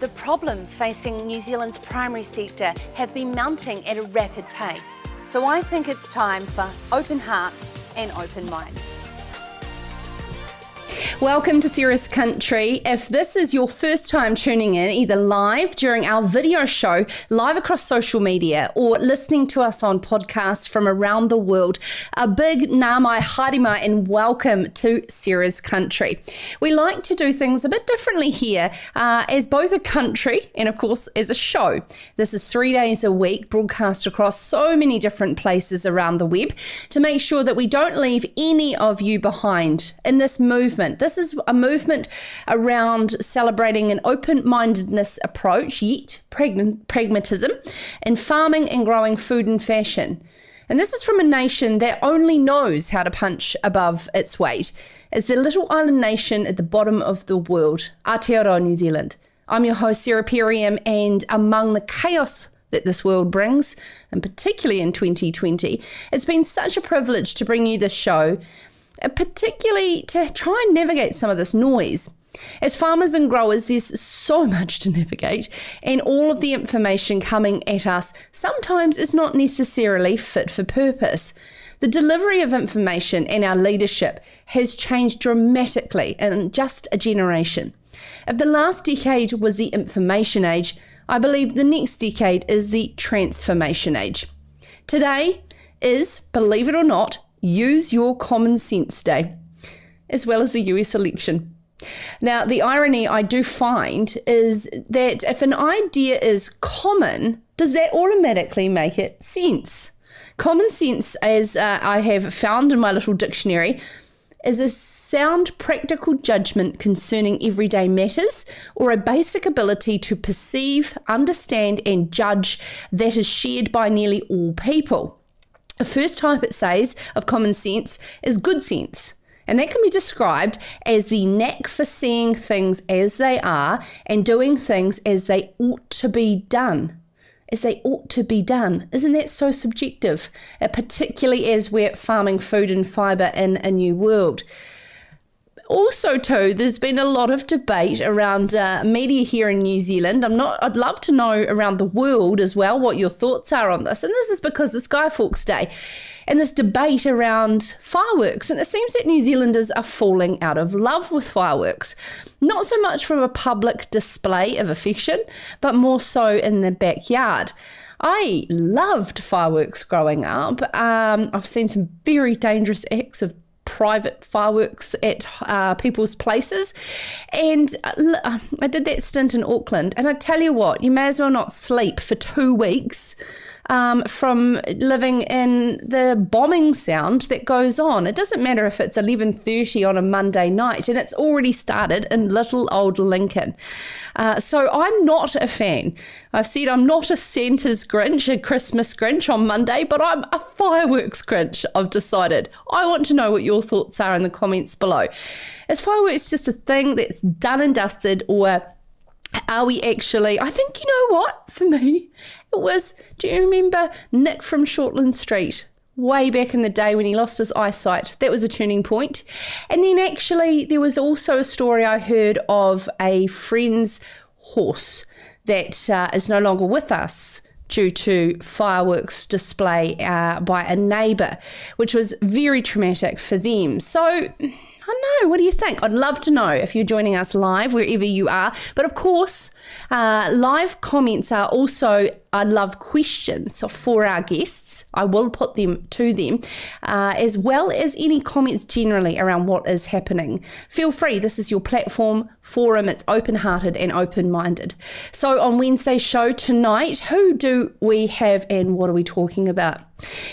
The problems facing New Zealand's primary sector have been mounting at a rapid pace. So I think it's time for open hearts and open minds. Welcome to Serious Country. If this is your first time tuning in, either live during our video show, live across social media, or listening to us on podcasts from around the world, a big nā mai haere and welcome to Serious Country. We like to do things a bit differently here as both a country and, of course, as a show. This is 3 days a week, broadcast across so many different places around the web to make sure that we don't leave any of you behind in this movement. This is a movement around celebrating an open-mindedness approach, yet pragmatism, in farming and growing food and fashion. And this is from a nation that only knows how to punch above its weight. It's the little island nation at the bottom of the world, Aotearoa, New Zealand. I'm your host, Sarah Perriam, and among the chaos that this world brings, and particularly in 2020, it's been such a privilege to bring you this show, particularly to try and navigate some of this noise. As farmers and growers, there's so much to navigate, and all of the information coming at us sometimes is not necessarily fit for purpose. The delivery of information and our leadership has changed dramatically in just a generation. If the last decade was the information age, I believe the next decade is the transformation age. Today is, believe it or not, Use Your Common Sense Day, as well as the US election. Now, the irony I do find is that if an idea is common, does that automatically make it sense? Common sense, as I have found in my little dictionary, is a sound practical judgment concerning everyday matters, or a basic ability to perceive, understand, and judge that is shared by nearly all people. The first type, it says, of common sense is good sense, and that can be described as the knack for seeing things as they are and doing things as they ought to be done. As they ought to be done. Isn't that so subjective, particularly as we're farming food and fibre in a new world? Also, too, there's been a lot of debate around media here in New Zealand. I'd love to know around the world as well what your thoughts are on this. And this is because it's Guy Fawkes Day and this debate around fireworks. And it seems that New Zealanders are falling out of love with fireworks. Not so much from a public display of affection, but more so in the backyard. I loved fireworks growing up. I've seen some very dangerous acts of private fireworks at people's places, and I did that stint in Auckland, and I tell you what, you may as well not sleep for 2 weeks from living in the bombing sound that goes on. It doesn't matter if it's 11:30 on a Monday night and it's already started in little old Lincoln. So I'm not a fan. I've said I'm not a Santa's Grinch, a Christmas Grinch on Monday, but I'm a fireworks Grinch, I've decided. I want to know what your thoughts are in the comments below. Is fireworks just a thing that's done and dusted, or are we actually, I think, you know what, for me, it was, do you remember Nick from Shortland Street? Way back in the day when he lost his eyesight. That was a turning point. And then actually there was also a story I heard of a friend's horse that is no longer with us due to fireworks display by a neighbour, which was very traumatic for them. So I don't know, what do you think? I'd love to know if you're joining us live, wherever you are. But of course, live comments are also, I love questions for our guests. I will put them to them, as well as any comments generally around what is happening. Feel free, this is your platform, forum, it's open-hearted and open-minded. So on Wednesday's show tonight, who do we have and what are we talking about?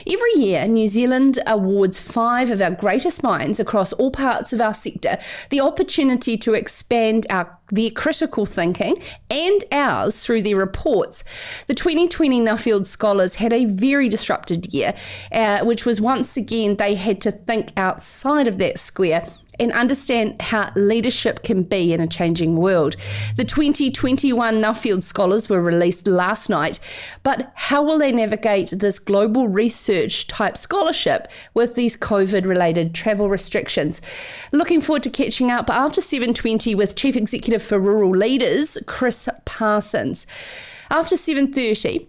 Every year, New Zealand awards 5 of our greatest minds across all parts of our sector the opportunity to expand their critical thinking and ours through their reports. The 2020 Nuffield scholars had a very disrupted year, which was once again they had to think outside of that square and understand how leadership can be in a changing world. The 2021 Nuffield Scholars were released last night, but how will they navigate this global research type scholarship with these COVID-related travel restrictions? Looking forward to catching up after 7:20 with Chief Executive for Rural Leaders, Chris Parsons. After 7:30,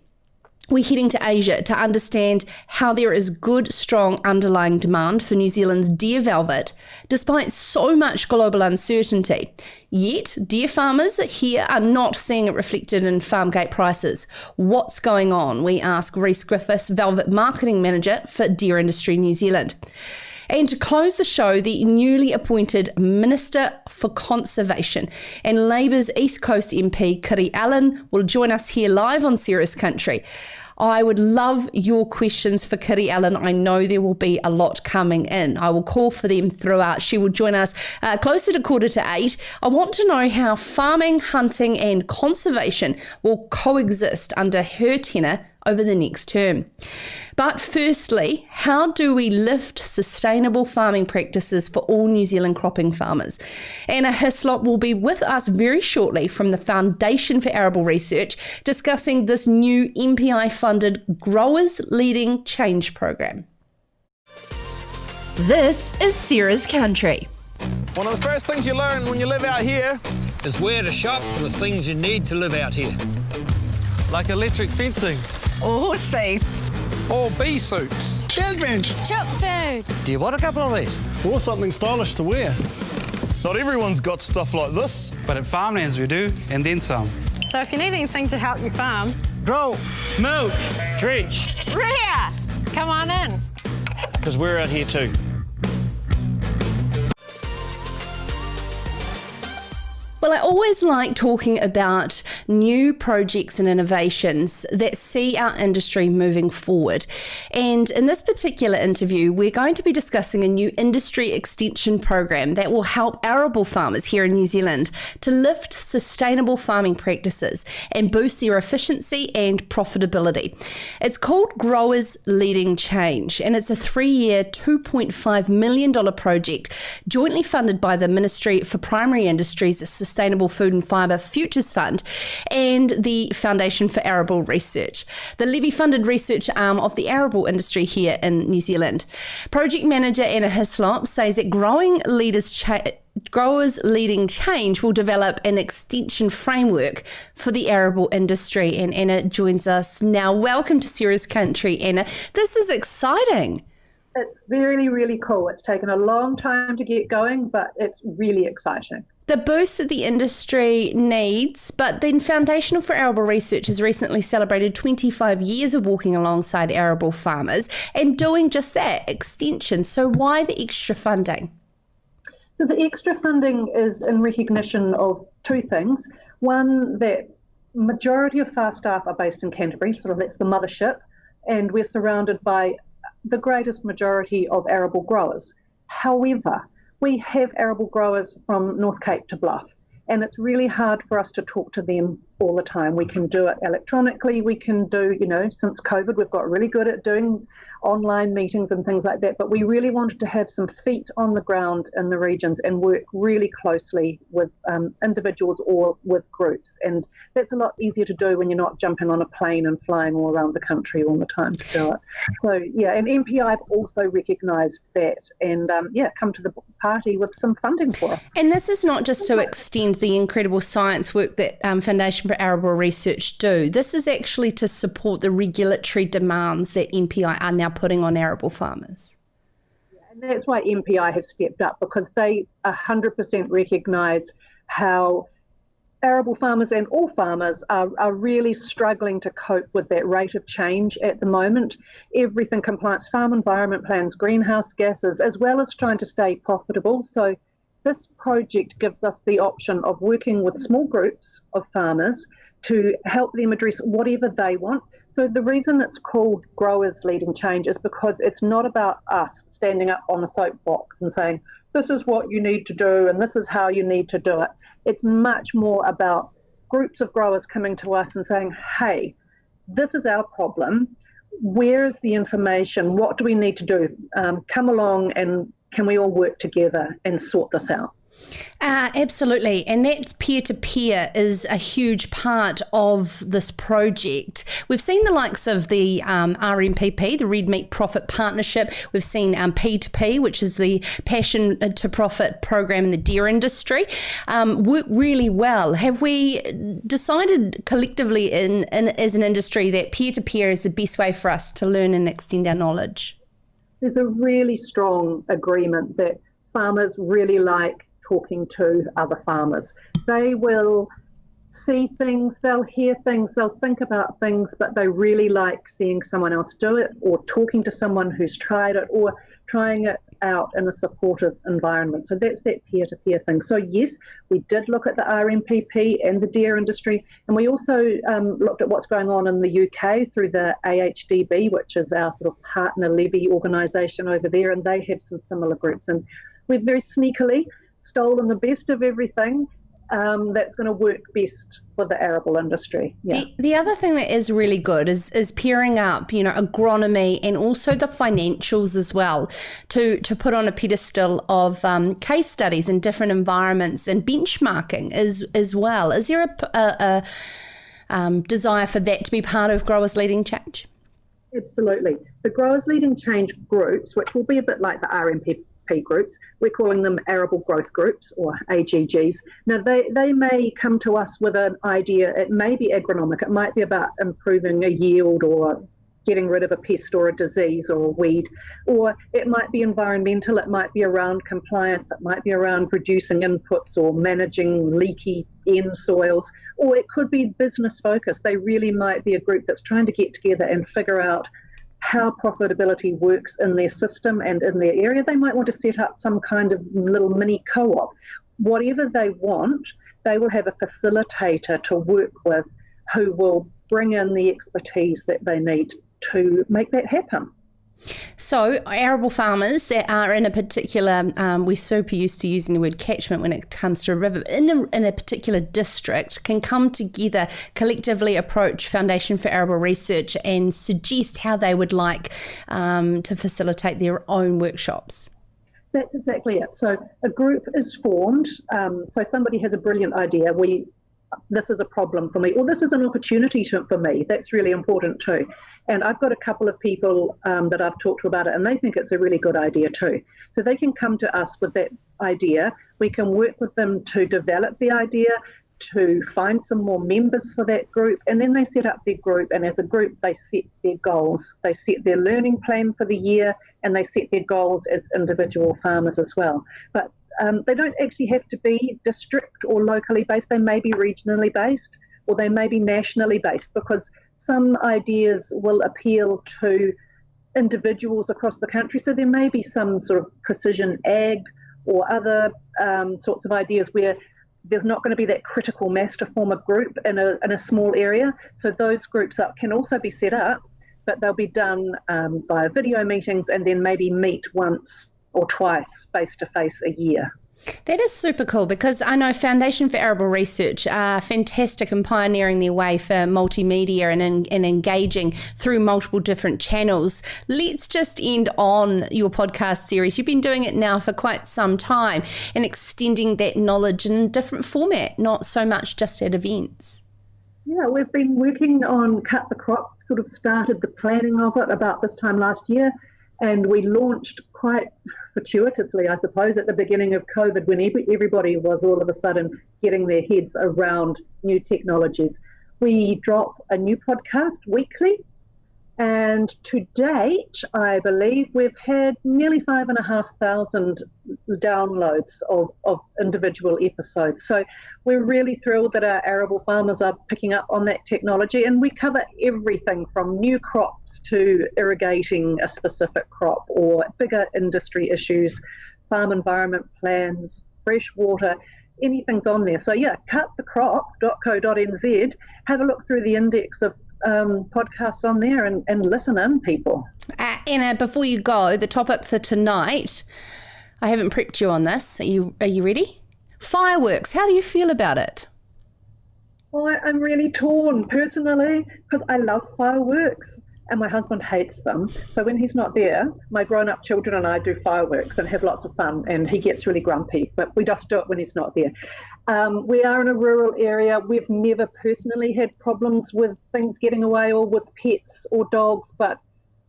we're heading to Asia to understand how there is good, strong underlying demand for New Zealand's deer velvet, despite so much global uncertainty. Yet, deer farmers here are not seeing it reflected in farm gate prices. What's going on? We ask Rhys Griffiths, Velvet Marketing Manager for Deer Industry New Zealand. And to close the show, the newly appointed Minister for Conservation and Labour's East Coast MP, Kiri Allan, will join us here live on Serious Country. I would love your questions for Kiri Allan. I know there will be a lot coming in. I will call for them throughout. She will join us closer to 7:45. I want to know how farming, hunting and conservation will coexist under her tenure over the next term. But firstly, how do we lift sustainable farming practices for all New Zealand cropping farmers? Anna Heslop will be with us very shortly from the Foundation for Arable Research, discussing this new MPI-funded Growers Leading Change program. This is Serious Country. One of the first things you learn when you live out here is where to shop for the things you need to live out here. like electric fencing, Or horse feed. or bee suits. Children, Chook food. Do you want a couple of these? or something stylish to wear. Not everyone's got stuff like this. But at Farmlands we do, and then some. So if you need anything to help you farm, Grow, milk, drench, Rhea, come on in. because we're out here too. Well, I always like talking about new projects and innovations that see our industry moving forward. And in this particular interview, we're going to be discussing a new industry extension program that will help arable farmers here in New Zealand to lift sustainable farming practices and boost their efficiency and profitability. It's called Growers Leading Change, and it's a 3-year, $2.5 million project jointly funded by the Ministry for Primary Industries, Sustainable Food and Fibre Futures Fund and the Foundation for Arable Research, the levy-funded research arm of the arable industry here in New Zealand. Project manager Anna Heslop says that Growers Leading Change will develop an extension framework for the arable industry. And Anna joins us now. Welcome to Serious Country, Anna. This is exciting. It's really, really cool. It's taken a long time to get going, but it's really exciting. The boost that the industry needs, but then Foundation for Arable Research has recently celebrated 25 years of working alongside arable farmers and doing just that, extension. So why the extra funding? So the extra funding is in recognition of two things. One, that majority of FAR staff are based in Canterbury, sort of that's the mothership, and we're surrounded by the greatest majority of arable growers. However, we have arable growers from North Cape to Bluff, and it's really hard for us to talk to them all the time. We can do it electronically, we can do, since COVID, we've got really good at doing online meetings and things like that, but we really wanted to have some feet on the ground in the regions and work really closely with individuals or with groups. And that's a lot easier to do when you're not jumping on a plane and flying all around the country all the time to do it. So, yeah, and MPI have also recognised that and, come to the party with some funding for us. And this is not just to extend the incredible science work that Foundation for Arable Research do. This is actually to support the regulatory demands that MPI are now putting on arable farmers. And that's why MPI have stepped up, because they 100% recognise how arable farmers and all farmers are really struggling to cope with that rate of change at the moment. Everything compliance, farm environment plans, greenhouse gases, as well as trying to stay profitable. So this project gives us the option of working with small groups of farmers to help them address whatever they want. So the reason it's called Growers Leading Change is because it's not about us standing up on a soapbox and saying, this is what you need to do and this is how you need to do it. It's much more about groups of growers coming to us and saying, hey, this is our problem. Where is the information? What do we need to do? Come along and can we all work together and sort this out? Absolutely. And that peer-to-peer is a huge part of this project. We've seen the likes of the RMPP, the Red Meat Profit Partnership. We've seen P2P, which is the Passion to Profit program in the deer industry, work really well. Have we decided collectively as an industry that peer-to-peer is the best way for us to learn and extend our knowledge? There's a really strong agreement that farmers really like talking to other farmers. They will see things, they'll hear things, they'll think about things, but they really like seeing someone else do it, or talking to someone who's tried it, or trying it out in a supportive environment. So that's that peer-to-peer thing. So yes, we did look at the RMPP and the deer industry, and we also looked at what's going on in the UK through the AHDB, which is our sort of partner levy organisation over there, and they have some similar groups. And we've very sneakily stolen the best of everything that's going to work best for the arable industry. Yeah. The other thing that is really good is pairing up, agronomy and also the financials as well to put on a pedestal of case studies in different environments and benchmarking as well. Is there a desire for that to be part of Growers Leading Change? Absolutely. The Growers Leading Change groups, which will be a bit like the RMPP groups, we're calling them arable growth groups, or AGGs. Now they may come to us with an idea. It may be agronomic, it might be about improving a yield or getting rid of a pest or a disease or a weed, or it might be environmental, it might be around compliance, it might be around reducing inputs or managing leaky end soils, or it could be business focused. They really might be a group that's trying to get together and figure out how profitability works in their system and in their area. They might want to set up some kind of little mini co-op. Whatever they want, they will have a facilitator to work with who will bring in the expertise that they need to make that happen. So arable farmers that are in a particular, we're super used to using the word catchment when it comes to a river, in a particular district can come together, collectively approach Foundation for Arable Research and suggest how they would like to facilitate their own workshops. That's exactly it. So a group is formed. So somebody has a brilliant idea. This is a problem for me, or this is an opportunity for me. That's really important too. And I've got a couple of people that I've talked to about it, and they think it's a really good idea too. So they can come to us with that idea. We can work with them to develop the idea, to find some more members for that group, and then they set up their group, and as a group they set their goals. They set their learning plan for the year, and they set their goals as individual farmers as well. But they don't actually have to be district or locally based. They may be regionally based, or they may be nationally based, because some ideas will appeal to individuals across the country. So there may be some sort of precision ag or other sorts of ideas where there's not going to be that critical mass to form a group in a small area. So those groups can also be set up, but they'll be done via video meetings, and then maybe meet once or twice face-to-face a year. That is super cool, because I know Foundation for Arable Research are fantastic in pioneering their way for multimedia and engaging through multiple different channels. Let's just end on your podcast series. You've been doing it now for quite some time and extending that knowledge in a different format, not so much just at events. Yeah, we've been working on Cut the Crop, sort of started the planning of it about this time last year. And we launched quite fortuitously, I suppose, at the beginning of COVID, when everybody was all of a sudden getting their heads around new technologies. We drop a new podcast weekly, and to date, I believe we've had nearly 5,500 downloads of individual episodes. So we're really thrilled that our arable farmers are picking up on that technology, and we cover everything from new crops to irrigating a specific crop, or bigger industry issues, farm environment plans, fresh water, anything's on there. So yeah, cutthecrop.co.nz, have a look through the index of podcasts on there and listen in, people. Anna, before you go, the topic for tonight, I haven't prepped you on this. Are you ready? Fireworks, how do you feel about it? Well, I'm really torn personally, because I love fireworks. and my husband hates them. So when he's not there, my grown-up children and I do fireworks and have lots of fun, and he gets really grumpy, but we just do it when he's not there. We are in a rural area. We've never personally had problems with things getting away or with pets or dogs, but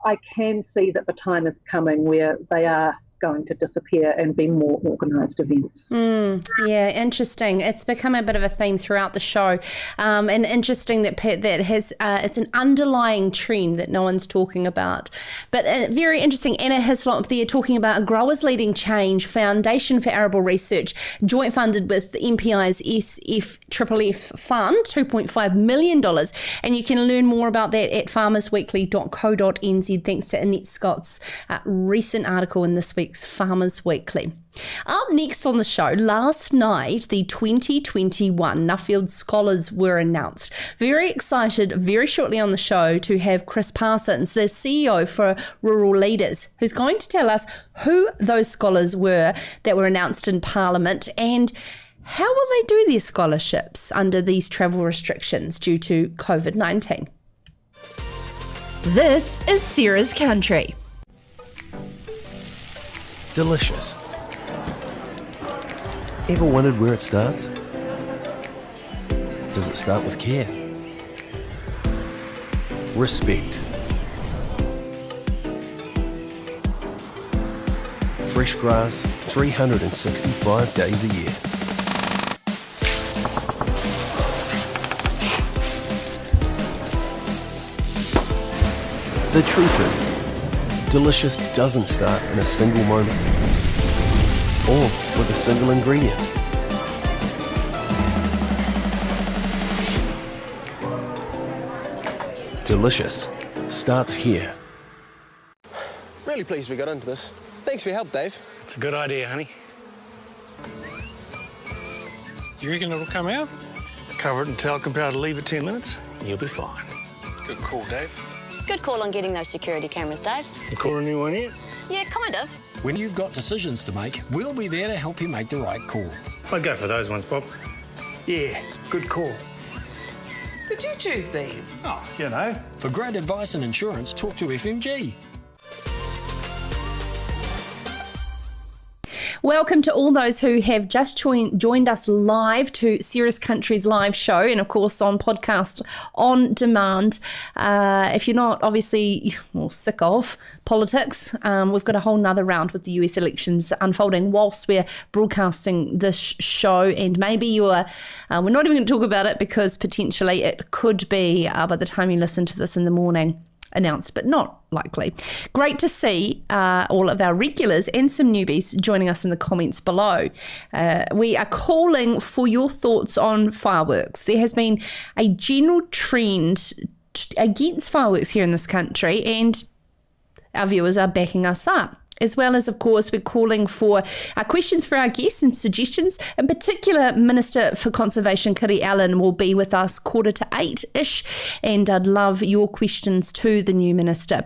I can see that the time is coming where they are going to disappear and be more organised events. Yeah, interesting. It's become a bit of a theme throughout the show, and interesting that has it's an underlying trend that no one's talking about. But very interesting. Anna Heslop there talking about a Growers Leading Change Foundation for Arable Research, joint funded with MPI's SFFF Fund, $2.5 million, and you can learn more about that at farmersweekly.co.nz thanks to Annette Scott's recent article in this week's Farmers Weekly. Up next on the show, last night, the 2021 Nuffield Scholars were announced. Very excited, very shortly on the show, to have Chris Parsons, the CEO for Rural Leaders, who's going to tell us who those scholars were that were announced in Parliament and how will they do their scholarships under these travel restrictions due to COVID-19. This is Sarah's Country. Delicious. Ever wondered where it starts? Does it start with care? Respect. Fresh grass, 365 days a year. The truth is, delicious doesn't start in a single moment or with a single ingredient. Delicious starts here. Really pleased we got into this. Thanks for your help, Dave. It's a good idea, honey. You reckon it'll come out? Cover it and tell compound to leave it 10 minutes. You'll be fine. Good call, Dave. Good call on getting those security cameras, Dave. You call a new one yet? Yeah, kind of. When you've got decisions to make, we'll be there to help you make the right call. I'd go for those ones, Bob. Yeah, good call. Did you choose these? Oh, you know. For great advice and insurance, talk to FMG. Welcome to all those who have just joined us live to Sarah's Country's live show, and of course on podcast on demand. If you're not obviously sick of politics, we've got a whole nother round with the US elections unfolding whilst we're broadcasting this show, and maybe we're not even going to talk about it because potentially it could be by the time you listen to this in the morning announced, but not likely. Great to see all of our regulars and some newbies joining us in the comments below. We are calling for your thoughts on fireworks. There has been a general trend against fireworks here in this country, and our viewers are backing us up. As well as, of course, we're calling for questions for our guests and suggestions. In particular, Minister for Conservation Kiri Allan will be with us 7:45-ish, and I'd love your questions to the new Minister.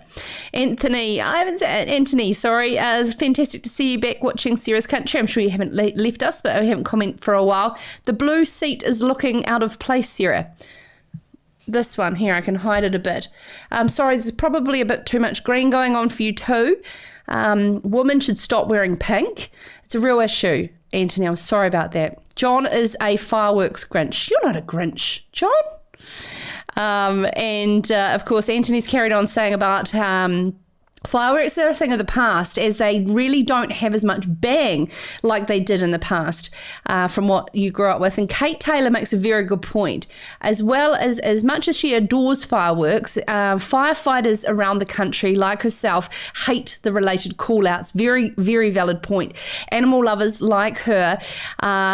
Anthony, fantastic to see you back watching Sarah's Country. I'm sure you haven't left us, but I haven't commented for a while. The blue seat is looking out of place, Sarah. This one here, I can hide it a bit. I'm sorry, there's probably a bit too much green going on for you too. Women should stop wearing pink. It's a real issue, Anthony. I'm sorry about that. John is a fireworks Grinch. You're not a Grinch, John. Of course, Anthony's carried on saying about fireworks are a thing of the past, as they really don't have as much bang like they did in the past from what you grew up with. And Kate Taylor makes a very good point. As well as much as she adores fireworks, firefighters around the country, like herself, hate the related call-outs. Very, very valid point. Animal lovers like her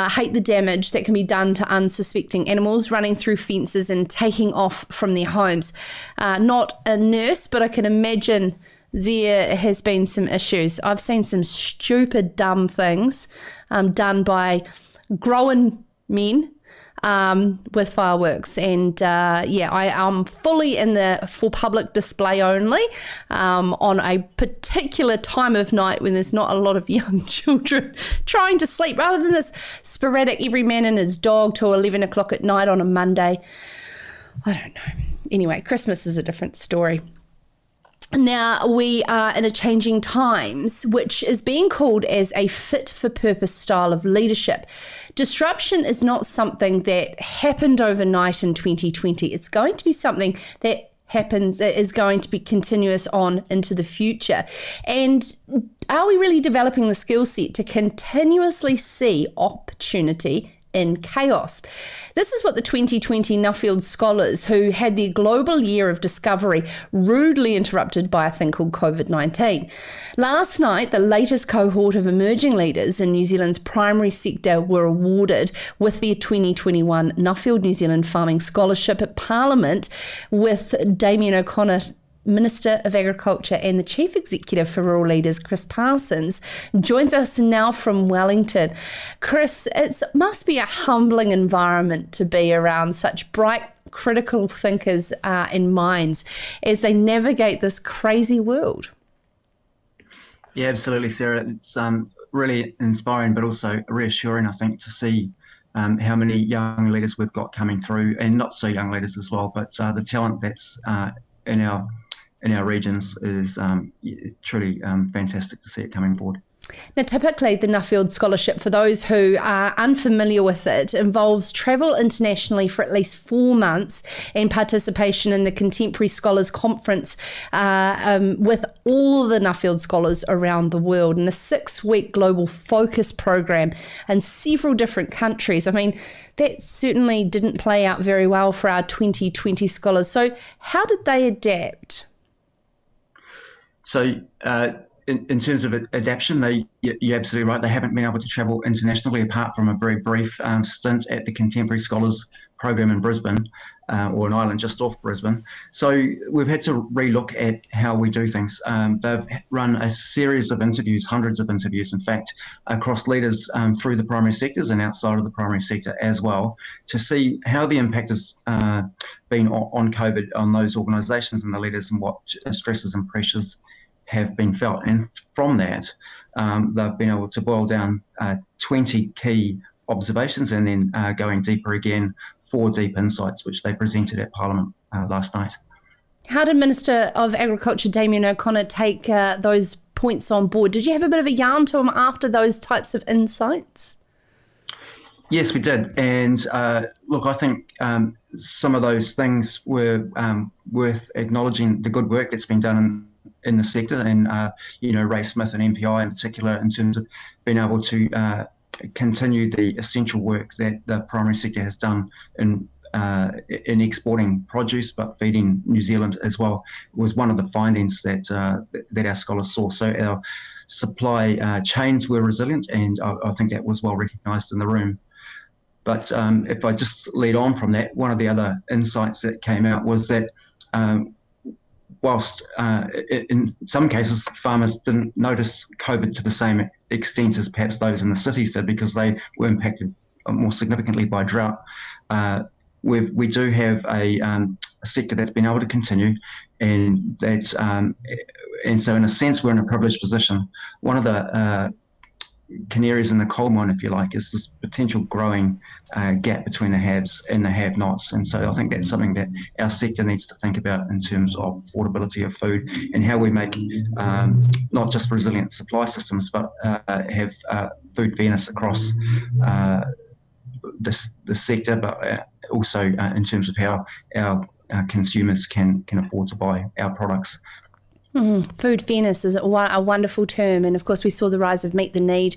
hate the damage that can be done to unsuspecting animals running through fences and taking off from their homes. Not a nurse, but I can imagine there has been some issues. I've seen some stupid, dumb things done by grown men with fireworks. And I'm fully in the for public display only on a particular time of night when there's not a lot of young children trying to sleep, rather than this sporadic every man and his dog till 11 o'clock at night on a Monday. I don't know. Anyway, Christmas is a different story. Now, we are in a changing times, which is being called as a fit-for-purpose style of leadership. Disruption is not something that happened overnight in 2020. It's going to be something that is going to be continuous on into the future. And are we really developing the skill set to continuously see opportunity in chaos? This is what the 2020 Nuffield scholars, who had their global year of discovery rudely interrupted by a thing called COVID-19. Last night, the latest cohort of emerging leaders in New Zealand's primary sector were awarded with their 2021 Nuffield New Zealand Farming Scholarship at Parliament, with Damien O'Connor, Minister of Agriculture, and the Chief Executive for Rural Leaders, Chris Parsons, joins us now from Wellington. Chris, it must be a humbling environment to be around such bright, critical thinkers and minds as they navigate this crazy world. Yeah, absolutely, Sarah. It's really inspiring, but also reassuring, I think, to see how many young leaders we've got coming through, and not so young leaders as well, but the talent that's in our regions is truly fantastic to see it coming forward. Now, typically, the Nuffield Scholarship, for those who are unfamiliar with it, involves travel internationally for at least 4 months and participation in the Contemporary Scholars Conference with all the Nuffield scholars around the world, and a 6-week global focus program in several different countries. I mean, that certainly didn't play out very well for our 2020 scholars. So how did they adapt? So, in terms of adaptation, you're absolutely right. They haven't been able to travel internationally apart from a very brief stint at the Contemporary Scholars Program in Brisbane, or an island just off Brisbane. So we've had to relook at how we do things. They've run a series of interviews, hundreds of interviews, in fact, across leaders through the primary sectors and outside of the primary sector as well, to see how the impact has been on COVID on those organisations and the leaders, and what stresses and pressures have been felt. And from that, they've been able to boil down 20 key observations, and then going deeper again, 4 deep insights, which they presented at Parliament last night. How did Minister of Agriculture Damien O'Connor take those points on board? Did you have a bit of a yarn to him after those types of insights? Yes, we did. And look, I think some of those things were worth acknowledging, the good work that's been done in the sector, and Ray Smith and MPI in particular, in terms of being able to continue the essential work that the primary sector has done in exporting produce, but feeding New Zealand as well, was one of the findings that our scholars saw. So our supply chains were resilient, and I think that was well recognised in the room. But if I just lead on from that, one of the other insights that came out was that whilst in some cases farmers didn't notice COVID to the same extent as perhaps those in the cities did, because they were impacted more significantly by drought, we do have a sector that's been able to continue, and that and so in a sense we're in a privileged position. One of the canaries in the coal mine, if you like, is this potential growing gap between the haves and the have-nots. And so I think that's something that our sector needs to think about in terms of affordability of food, and how we make not just resilient supply systems, but have food fairness across the sector, but also in terms of how our consumers can afford to buy our products. Food fairness is a wonderful term, and of course we saw the rise of Meet the Need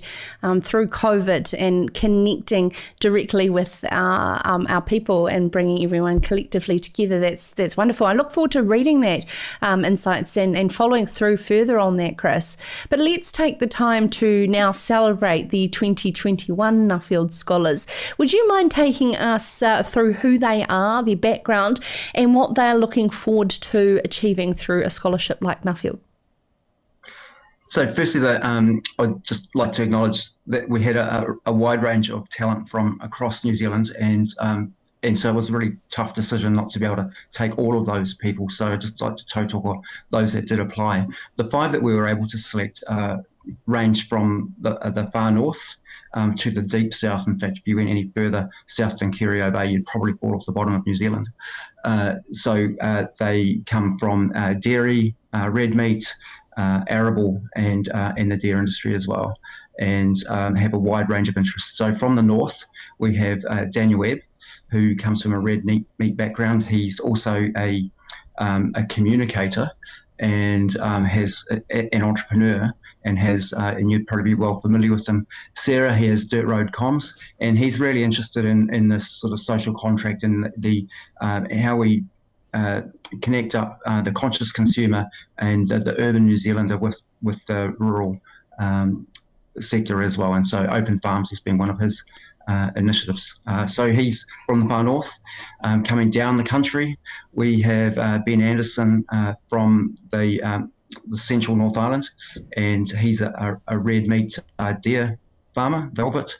through COVID, and connecting directly with our people and bringing everyone collectively together. That's wonderful. I look forward to reading that insights and following through further on that, Chris. But let's take the time to now celebrate the 2021 Nuffield Scholars. Would you mind taking us through who they are, their background, and what they're looking forward to achieving through a scholarship like Nuffield? So firstly, I'd just like to acknowledge that we had a wide range of talent from across New Zealand, and so it was a really tough decision not to be able to take all of those people. So I'd just like to total those that did apply. The 5 that we were able to select range from the far north to the deep south. In fact, if you went any further south than Kiri Bay, you'd probably fall off the bottom of New Zealand. So they come from dairy, red meat, arable, and the dairy industry as well, and have a wide range of interests. So from the north, we have Daniel Webb, who comes from a red meat background. He's also a communicator and has an entrepreneur, and and you'd probably be well familiar with him. Sarah, he has Dirt Road Comms, and he's really interested in this sort of social contract and the how we connect up the conscious consumer and the urban New Zealander with the rural sector as well. And so Open Farms has been one of his initiatives. So he's from the far north. Coming down the country, we have Ben Anderson from the central North Island, and he's a red meat deer farmer, velvet.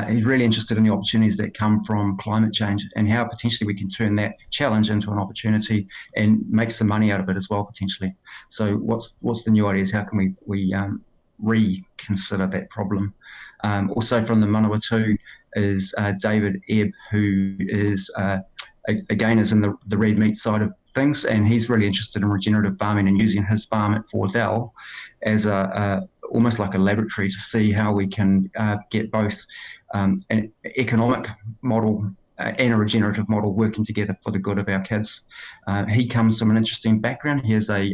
He's really interested in the opportunities that come from climate change and how potentially we can turn that challenge into an opportunity and make some money out of it as well, potentially. So what's the new ideas? How can we reconsider that problem? Also from the Manawatu is David Ebb, who is again is in the red meat side of things, and he's really interested in regenerative farming and using his farm at Fordell as almost like a laboratory to see how we can get both an economic model and a regenerative model working together for the good of our kids. He comes from an interesting background. He has a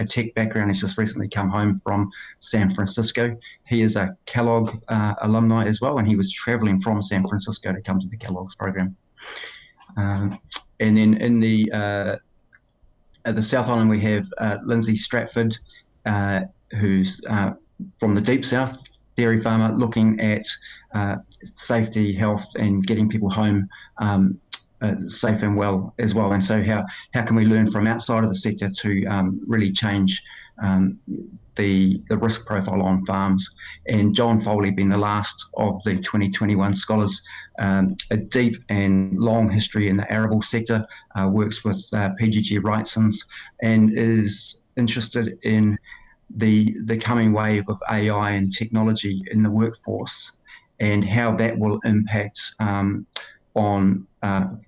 tech background. He's just recently come home from San Francisco. He is a Kellogg alumni as well, and he was traveling from San Francisco to come to the Kellogg's program. And then in the South Island, we have Lindsay Stratford, who's from the deep south, dairy farmer, looking at safety, health, and getting people home safe and well as well. And so how can we learn from outside of the sector to really change the risk profile on farms? And John Foley being the last of the 2021 scholars, a deep and long history in the arable sector, works with PGG Wrightson's, and is interested in the coming wave of AI and technology in the workforce and how that will impact on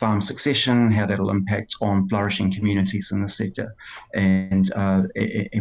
farm succession, how that'll impact on flourishing communities in the sector, and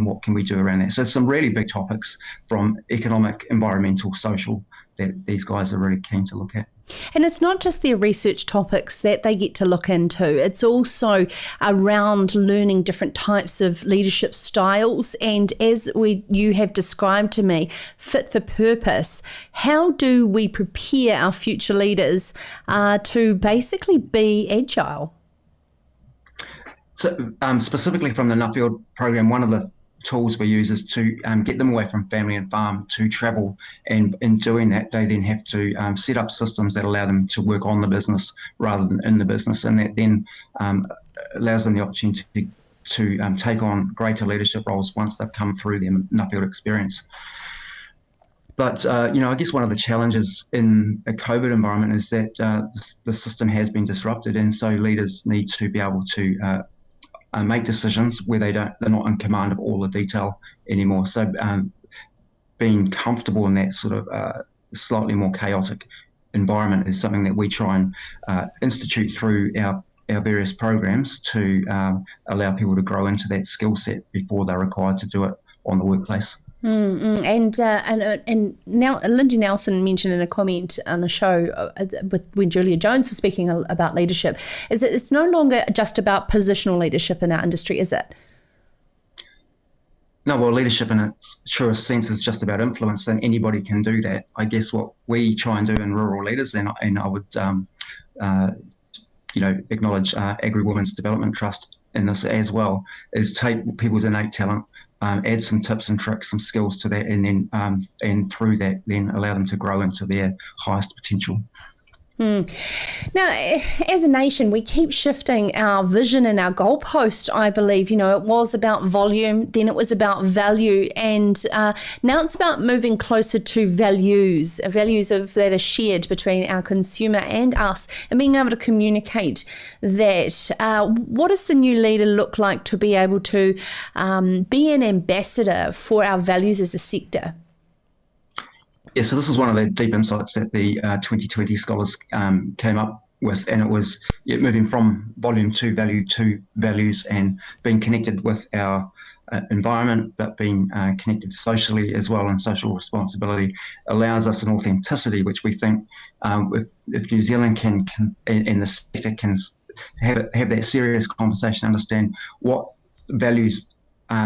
what can we do around that. So some really big topics from economic, environmental, social that these guys are really keen to look at. And it's not just their research topics that they get to look into. It's also around learning different types of leadership styles. And as you have described to me, fit for purpose, how do we prepare our future leaders to basically be agile? So specifically from the Nuffield program, one of the tools we use is to get them away from family and farm to travel, and in doing that they then have to set up systems that allow them to work on the business rather than in the business, and that then allows them the opportunity to take on greater leadership roles once they've come through their Nuffield experience. But I guess one of the challenges in a COVID environment is that the system has been disrupted, and so leaders need to be able to make decisions where they're not in command of all the detail anymore. So being comfortable in that sort of slightly more chaotic environment is something that we try and institute through our various programs to allow people to grow into that skill set before they're required to do it on the workplace. And now Lindy Nelson mentioned in a comment on a show when Julia Jones was speaking about leadership, is that it's no longer just about positional leadership in our industry, is it? No, well, leadership in its truest sense is just about influence, and anybody can do that. I guess what we try and do in Rural Leaders, and I would acknowledge Agri Women's Development Trust in this as well, is take people's innate talent, add some tips and tricks, some skills to that, and then and through that then allow them to grow into their highest potential. Now, as a nation, we keep shifting our vision and our goalpost, I believe. It was about volume, then it was about value, and now it's about moving closer to values that are shared between our consumer and us, and being able to communicate that. What does the new leader look like to be able to be an ambassador for our values as a sector? Yeah, so this is one of the deep insights that the 2020 scholars came up with, and it was moving from volume to values and being connected with our environment, but being connected socially as well, and social responsibility allows us an authenticity, which we think if New Zealand can and the sector can have that serious conversation, understand what values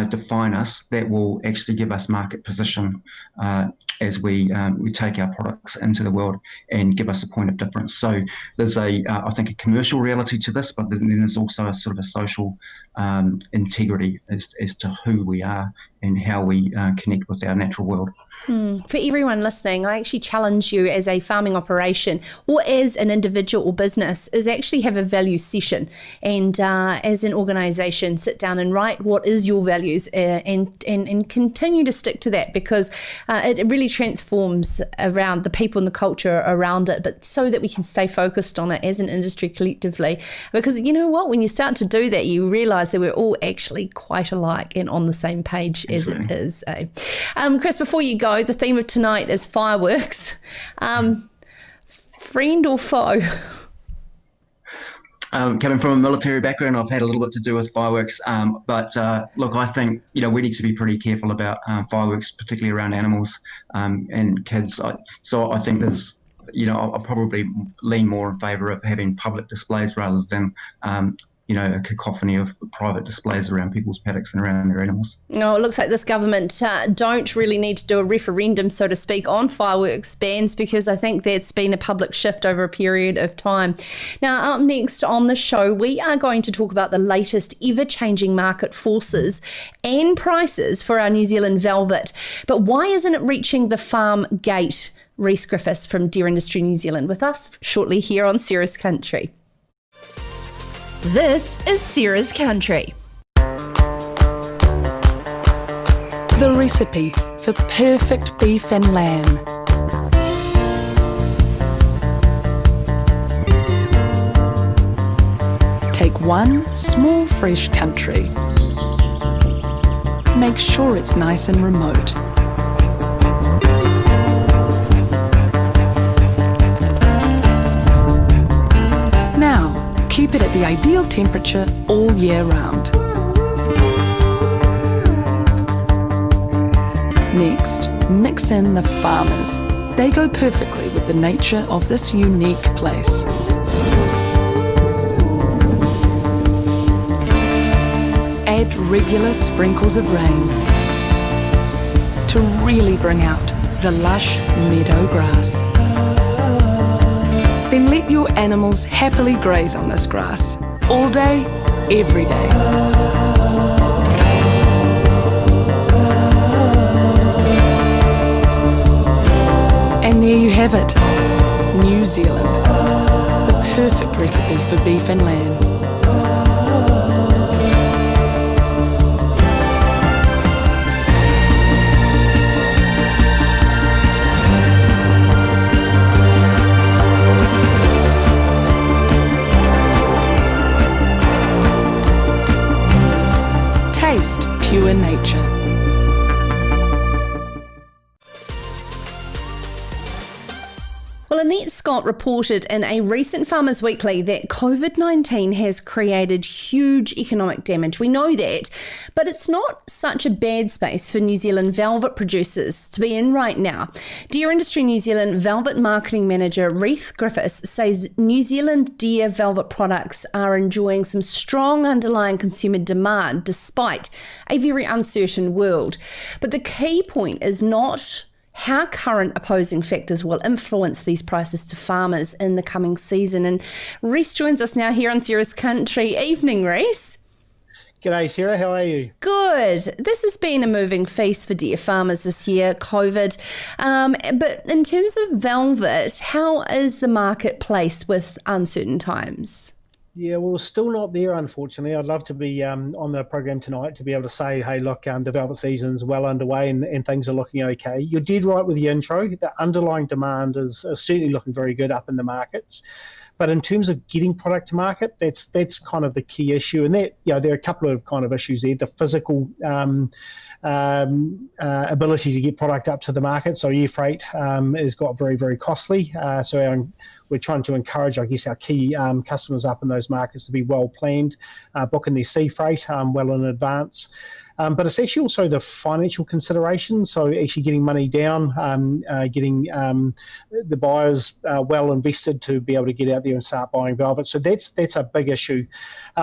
define us, that will actually give us market position as we take our products into the world and give us a point of difference. So there's I think a commercial reality to this, but then there's also a sort of a social integrity as to who we are and how we connect with our natural world. For everyone listening, I actually challenge you as a farming operation or as an individual or business is actually have a value session, and as an organisation sit down and write what is your values and continue to stick to that, because it really transforms around the people and the culture around it, but so that we can stay focused on it as an industry collectively. Because you know what, when you start to do that, you realise that we're all actually quite alike and on the same page as it is. Chris, before you go, the theme of tonight is fireworks. Friend or foe? Coming from a military background, I've had a little bit to do with fireworks. But look, I think we need to be pretty careful about fireworks, particularly around animals and kids. So I think there's, I'll probably lean more in favour of having public displays rather than a cacophony of private displays around people's paddocks and around their animals. No, it looks like this government don't really need to do a referendum, so to speak, on fireworks bans, because I think that's been a public shift over a period of time. Now, up next on the show, we are going to talk about the latest ever-changing market forces and prices for our New Zealand velvet. But why isn't it reaching the farm gate? Rhys Griffiths from Deer Industry New Zealand with us shortly here on Sarah's Country. This is Sarah's Country. The recipe for perfect beef and lamb. Take one small fresh country. Make sure it's nice and remote. Now, keep it at the ideal temperature all year round. Next, mix in the farmers. They go perfectly with the nature of this unique place. Add regular sprinkles of rain to really bring out the lush meadow grass. Then let your animals happily graze on this grass, all day, every day. And there you have it, New Zealand, the perfect recipe for beef and lamb. Taste pure nature. Well, Annette Scott reported in a recent Farmers Weekly that COVID-19 has created huge economic damage. We know that, but it's not such a bad space for New Zealand velvet producers to be in right now. Deer Industry New Zealand Velvet Marketing Manager Rhys Griffiths says New Zealand deer velvet products are enjoying some strong underlying consumer demand despite a very uncertain world. But the key point is not how current opposing factors will influence these prices to farmers in the coming season. And Rhys joins us now here on Sarah's Country. Evening, Rhys. G'day, Sarah. How are you? Good. This has been a moving feast for deer farmers this year, COVID. But in terms of velvet, how is the market placed with uncertain times? Yeah, well, we're still not there, unfortunately. I'd love to be on the program tonight to be able to say, hey, look, the velvet season's well underway and things are looking okay. You're dead right with the intro. The underlying demand is certainly looking very good up in the markets. But in terms of getting product to market, that's kind of the key issue. And that, there are a couple of kind of issues there. The physical ability to get product up to the market. So air freight has got very, very costly. We're trying to encourage, I guess, our key customers up in those markets to be well planned, booking their sea freight well in advance. But it's actually also the financial considerations, so actually getting money down, getting the buyers well invested to be able to get out there and start buying velvet. So that's a big issue.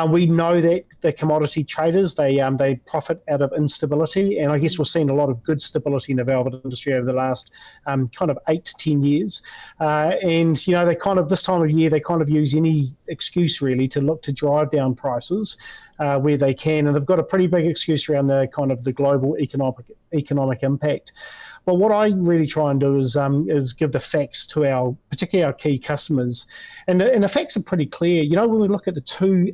We know that the commodity traders, they profit out of instability, and I guess we've seen a lot of good stability in the velvet industry over the last kind of 8 to 10 years. And, you know, they kind of, this time of year, they kind of use any excuse really to look to drive down prices where they can, and they've got a pretty big excuse around the kind of the global economic impact. But what I really try and do is give the facts to particularly our key customers, and the facts are pretty clear. You know, when we look at the two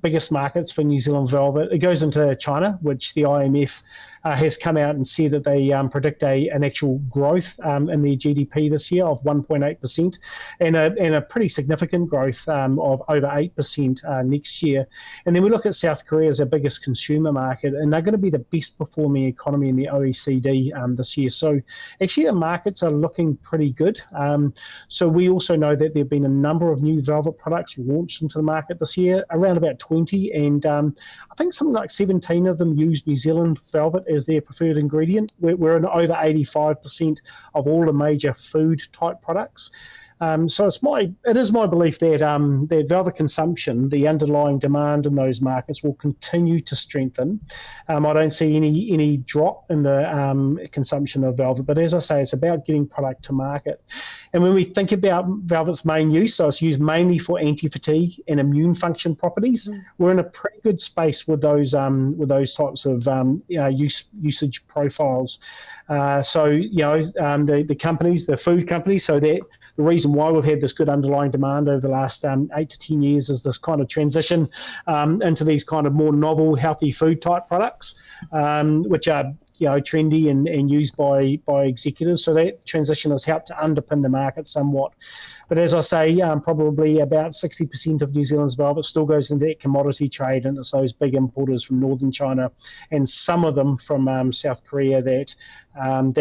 biggest markets for New Zealand velvet, it goes into China, which the IMF has come out and said that they predict an actual growth in their GDP this year of 1.8% and a pretty significant growth of over 8% next year. And then we look at South Korea as our biggest consumer market, and they're going to be the best performing economy in the OECD this year. So actually the markets are looking pretty good. So we also know that there have been a number of new velvet products launched into the market this year, around about 20, and I think something like 17 of them use New Zealand velvet as their preferred ingredient. We're in over 85% of all the major food type products. So it is my belief that that velvet consumption, the underlying demand in those markets, will continue to strengthen. I don't see any drop in the consumption of velvet, but as I say, it's about getting product to market. And when we think about velvet's main use, so it's used mainly for anti-fatigue and immune function properties. We're in a pretty good space with those types of usage profiles. So you know, the companies, the food companies, so that the reason why we've had this good underlying demand over the last 8 to 10 years is this kind of transition into these kind of more novel, healthy food type products, which are, you know, trendy and used by executives. So that transition has helped to underpin the market somewhat. But as I say, probably about 60% of New Zealand's velvet still goes into that commodity trade, and it's those big importers from northern China and some of them from South Korea that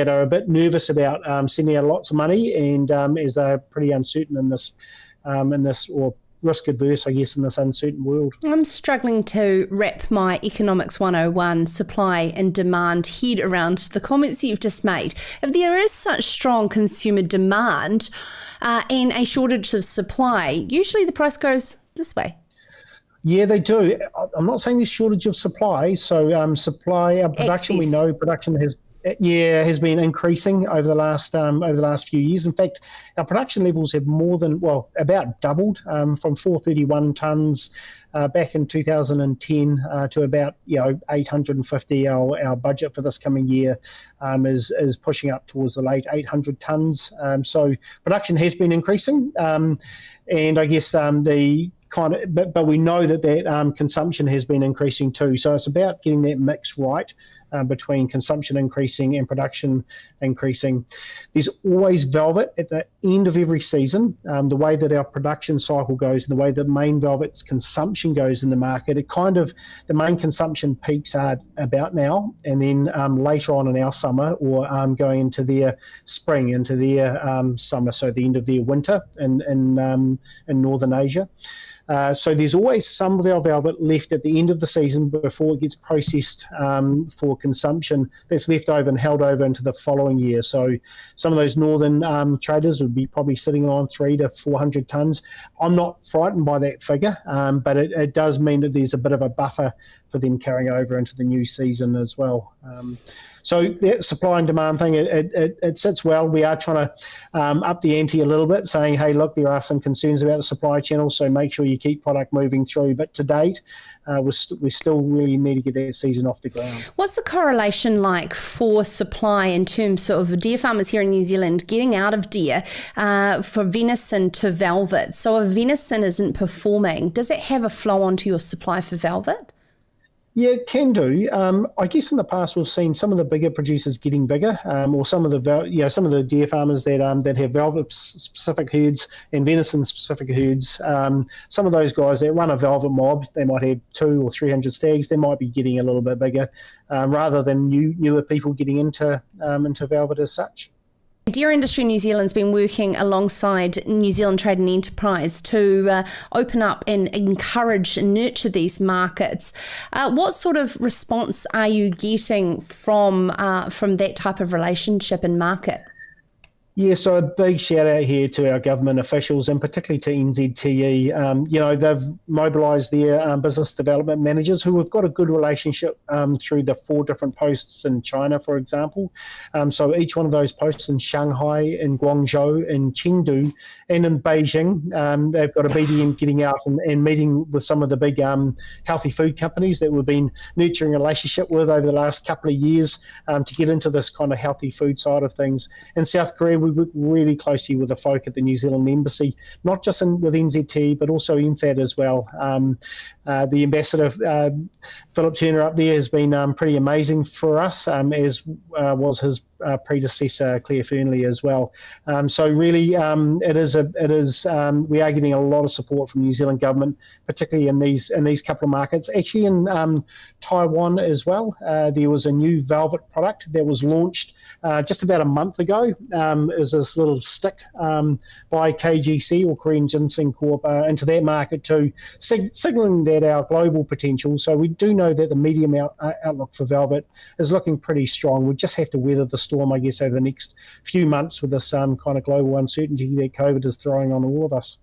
are a bit nervous about sending out lots of money, and as they're pretty uncertain in this or risk adverse, I guess, in this uncertain world. I'm struggling to wrap my Economics 101 supply and demand head around the comments that you've just made. If there is such strong consumer demand and a shortage of supply, usually the price goes this way. Yeah, they do. I'm not saying there's shortage of supply. So supply, production, we know production has been increasing over the last few years. In fact, our production levels have about doubled from 431 tonnes back in 2010 to about 850. Our budget for this coming year is pushing up towards the late 800 tonnes. So production has been increasing, and I guess but we know that consumption has been increasing too. So it's about getting that mix right between consumption increasing and production increasing. There's always velvet at the end of every season. The way that our production cycle goes and the way that main velvet's consumption goes in the market, the main consumption peaks are about now, and then later on in our summer or going into their spring, into their summer, so the end of their winter in Northern Asia. So there's always some of our velvet left at the end of the season before it gets processed for consumption that's left over and held over into the following year. So some of those northern traders would be probably sitting on 300 to 400 tonnes. I'm not frightened by that figure, but it does mean that there's a bit of a buffer for them carrying over into the new season as well. So that supply and demand thing, it sits well. We are trying to up the ante a little bit, saying, hey, look, there are some concerns about the supply channel, so make sure you keep product moving through. But to date, we still really need to get that season off the ground. What's the correlation like for supply in terms of deer farmers here in New Zealand getting out of deer for venison to velvet? So if venison isn't performing, does it have a flow onto your supply for velvet? Yeah, can do. I guess in the past we've seen some of the bigger producers getting bigger, or some of the deer farmers that have velvet specific herds and venison specific herds. Some of those guys that run a velvet mob, they might have 200 or 300 stags. They might be getting a little bit bigger, rather than newer people getting into velvet as such. Deer Industry New Zealand's been working alongside New Zealand Trade and Enterprise to open up and encourage and nurture these markets. What sort of response are you getting from that type of relationship and market? Yeah, so a big shout out here to our government officials and particularly to NZTE. They've mobilised their business development managers who have got a good relationship through the 4 different posts in China, for example. So each one of those posts in Shanghai, in Guangzhou, in Chengdu, and in Beijing, they've got a BDM getting out and meeting with some of the big healthy food companies that we've been nurturing a relationship with over the last couple of years to get into this kind of healthy food side of things. In South Korea, we work really closely with the folk at the New Zealand Embassy, not just with NZT, but also MFAD as well. The ambassador, Philip Turner up there, has been pretty amazing for us, as was his predecessor, Claire Fernley, as well. So really, we are getting a lot of support from New Zealand government, particularly in these couple of markets. Actually, in Taiwan as well, there was a new velvet product that was launched just about a month ago. It was this little stick by KGC, or Korean Ginseng Corp, into that market too, signalling that our global potential. So we do know that the medium outlook for velvet is looking pretty strong. We just have to weather the storm, I guess, over the next few months with this kind of global uncertainty that COVID is throwing on all of us.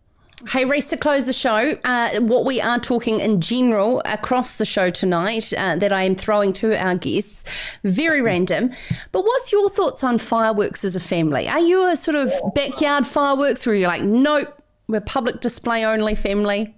Hey, Rhys, to close the show, what we are talking in general across the show tonight that I am throwing to our guests, very random, but what's your thoughts on fireworks as a family? Are you a sort of backyard fireworks where you're like, nope, we're public display only family?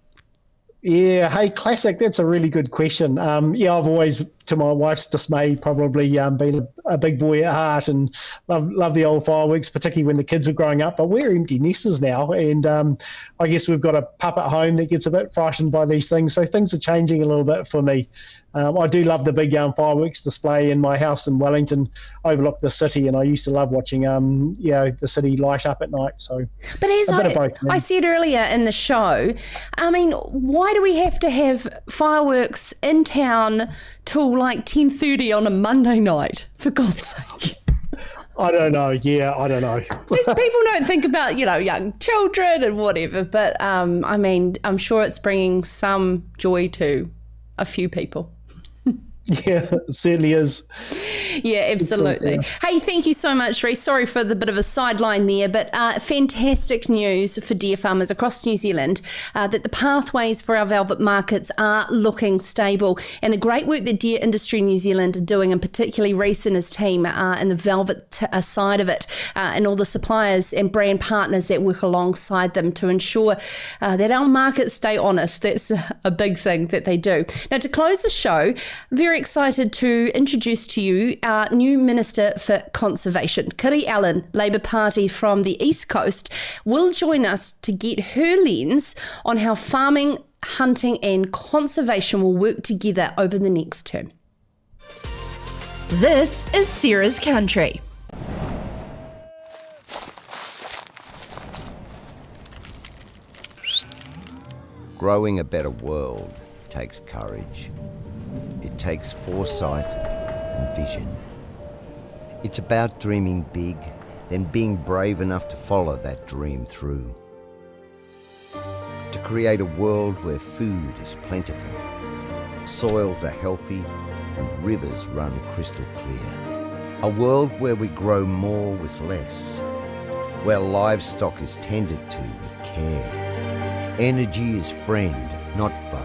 Yeah, hey, classic. That's a really good question. I've always, to my wife's dismay, probably been a big boy at heart and love the old fireworks, particularly when the kids were growing up. But we're empty nesters now, and I guess we've got a pup at home that gets a bit frightened by these things. So things are changing a little bit for me. I do love the big fireworks display in my house in Wellington, overlook the city, and I used to love watching the city light up at night. So, but as I said earlier in the show, I mean, why do we have to have fireworks in town till like 10:30 on a Monday night? For God's sake. I don't know. Yeah, I don't know. These people don't think about, young children and whatever, but I mean, I'm sure it's bringing some joy to a few people. Yeah, it certainly is. Yeah, absolutely. Hey, thank you so much, Rhys. Sorry for the bit of a sideline there, but fantastic news for deer farmers across New Zealand that the pathways for our velvet markets are looking stable, and the great work that Deer Industry New Zealand are doing, and particularly Rhys and his team in the velvet side of it, and all the suppliers and brand partners that work alongside them to ensure that our markets stay honest. That's a big thing that they do. Now, to close the show, very excited to introduce to you our new Minister for Conservation. Kiri Allan, Labour Party from the East Coast, will join us to get her lens on how farming, hunting and conservation will work together over the next term. This is Sarah's Country. Growing a better world takes courage. It takes foresight and vision. It's about dreaming big, then being brave enough to follow that dream through. To create a world where food is plentiful, soils are healthy, and rivers run crystal clear. A world where we grow more with less, where livestock is tended to with care. Energy is friend, not foe,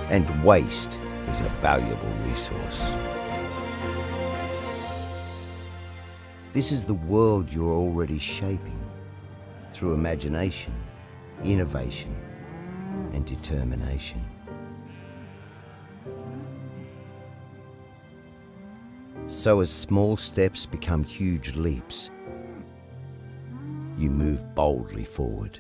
and waste is a valuable resource. This is the world you're already shaping through imagination, innovation, and determination. So as small steps become huge leaps, you move boldly forward.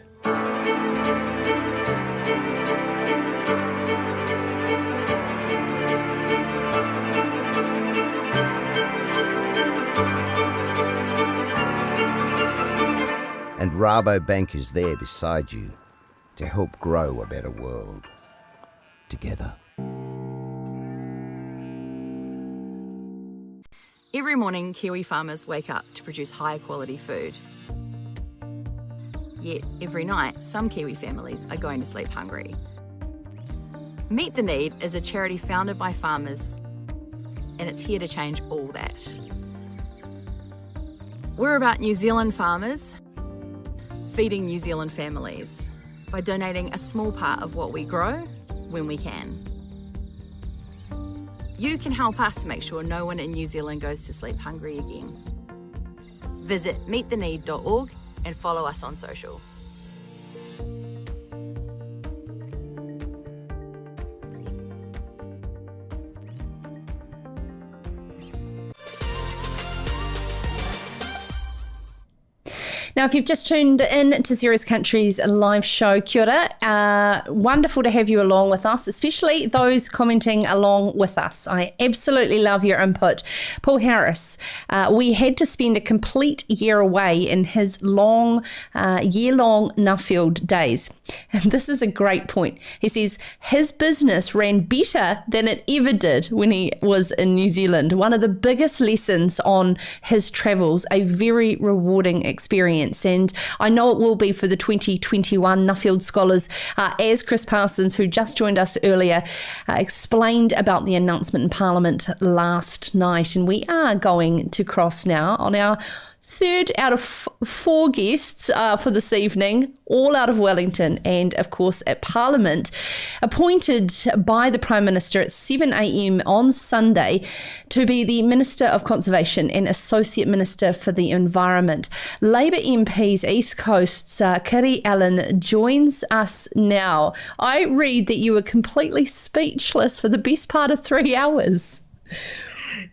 Rabobank is there beside you to help grow a better world together. Every morning, Kiwi farmers wake up to produce high quality food. Yet, every night, some Kiwi families are going to sleep hungry. Meet the Need is a charity founded by farmers, and it's here to change all that. We're about New Zealand farmers feeding New Zealand families by donating a small part of what we grow when we can. You can help us make sure no one in New Zealand goes to sleep hungry again. Visit meettheneed.org and follow us on social. Now, if you've just tuned in to Ceres Country's live show, kia ora. Wonderful to have you along with us, especially those commenting along with us. I absolutely love your input. Paul Harris, we had to spend a complete year away in his year-long Nuffield days. And this is a great point. He says his business ran better than it ever did when he was in New Zealand. One of the biggest lessons on his travels, a very rewarding experience. And I know it will be for the 2021 Nuffield scholars, as Chris Parsons, who just joined us earlier, explained about the announcement in Parliament last night. And we are going to cross now on our third out of four guests for this evening, all out of Wellington and, of course, at Parliament, appointed by the Prime Minister at 7 a.m. on Sunday to be the Minister of Conservation and Associate Minister for the Environment. Labour MP's East Coast's Kiri Allan joins us now. I read that you were completely speechless for the best part of 3 hours.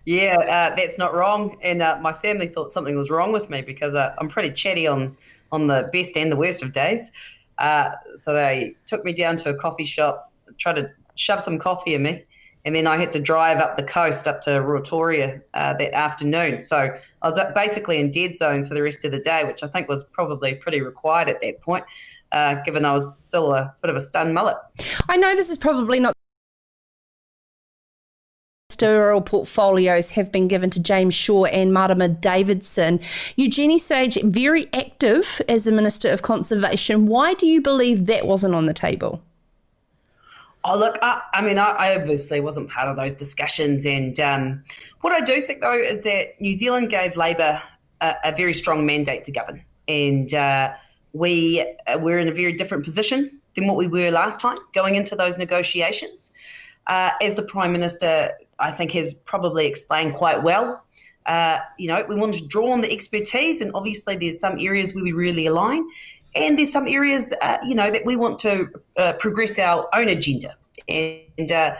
Yeah, that's not wrong. And my family thought something was wrong with me because I'm pretty chatty on the best and the worst of days. So they took me down to a coffee shop, tried to shove some coffee in me, and then I had to drive up the coast up to Ruatoria that afternoon. So I was basically in dead zones for the rest of the day, which I think was probably pretty required at that point, given I was still a bit of a stunned mullet. I know this is probably not ministerial portfolios have been given to James Shaw and Marama Davidson. Eugenie Sage, very active as a Minister of Conservation. Why do you believe that wasn't on the table? Oh, look, I obviously wasn't part of those discussions. And what I do think, though, is that New Zealand gave Labour a very strong mandate to govern. And we're in a very different position than what we were last time going into those negotiations. As the Prime Minister, I think, has probably explained quite well, we want to draw on the expertise, and obviously there's some areas where we really align, and there's some areas, that we want to progress our own agenda. And